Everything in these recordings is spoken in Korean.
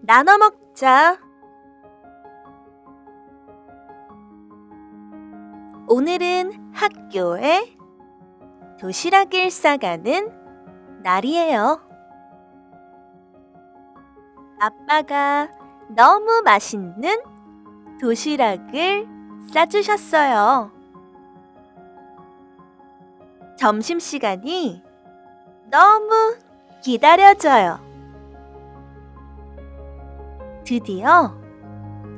나눠 먹자. 오늘은 학교에 도시락을 싸가는 날이에요. 아빠가 너무 맛있는 도시락을 싸주셨어요. 점심시간이 너무 기다려져요. 드디어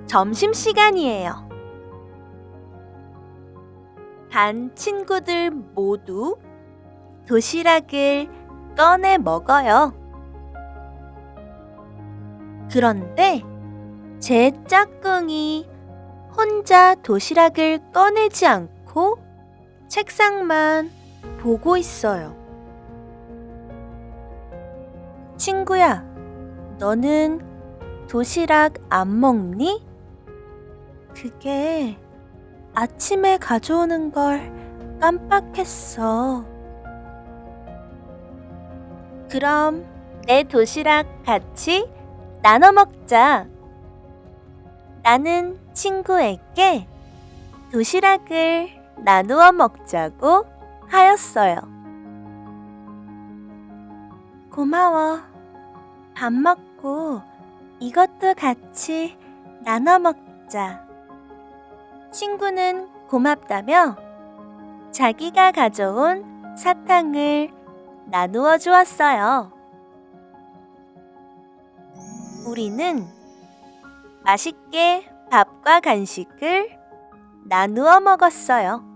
점심시간이에요. 반 친구들 모두 도시락을 꺼내 먹어요. 그런데 제 짝꿍이 혼자 도시락을 꺼내지 않고 책상만 보고 있어요. 친구야, 너는 도시락 안 먹니? 그게 아침에 가져오는 걸 깜빡했어. 그럼 내 도시락 같이 나눠 먹자. 나는 친구에게 도시락을 나누어 먹자고 하였어요. 고마워. 밥 먹고 이것도 같이 나눠 먹자. 친구는 고맙다며 자기가 가져온 사탕을 나누어 주었어요. 우리는 맛있게 밥과 간식을 나누어 먹었어요.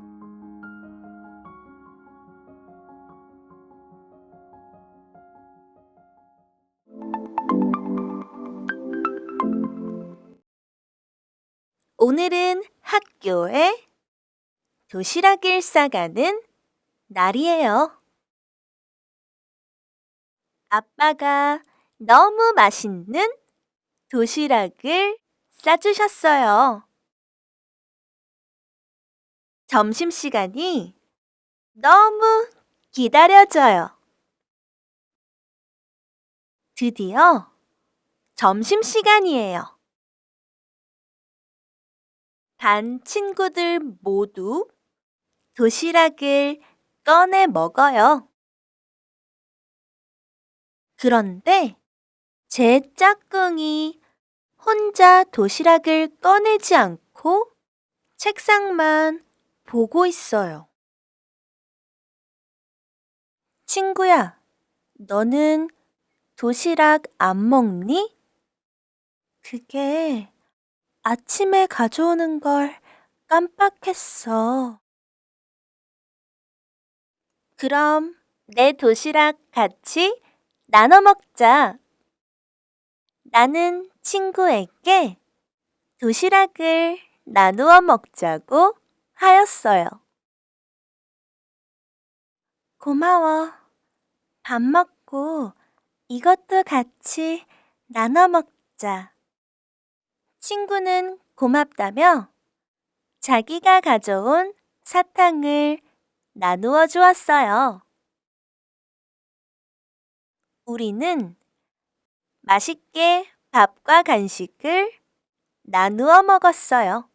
오늘은 학교에 도시락을 싸가는 날이에요. 아빠가 너무 맛있는 도시락을 싸주셨어요. 점심시간이 너무 기다려져요. 드디어 점심시간이에요. 반 친구들 모두 도시락을 꺼내 먹어요. 그런데 제 짝꿍이 혼자 도시락을 꺼내지 않고 책상만 보고 있어요. 친구야, 너는 도시락 안 먹니? 그게 아침에 가져오는 걸 깜빡했어. 그럼 내 도시락 같이 나눠 먹자. 나는 친구에게 도시락을 나누어 먹자고 하였어요. 고마워. 밥 먹고 이것도 같이 나눠 먹자. 친구는 고맙다며 자기가 가져온 사탕을 나누어 주었어요. 우리는 맛있게 밥과 간식을 나누어 먹었어요.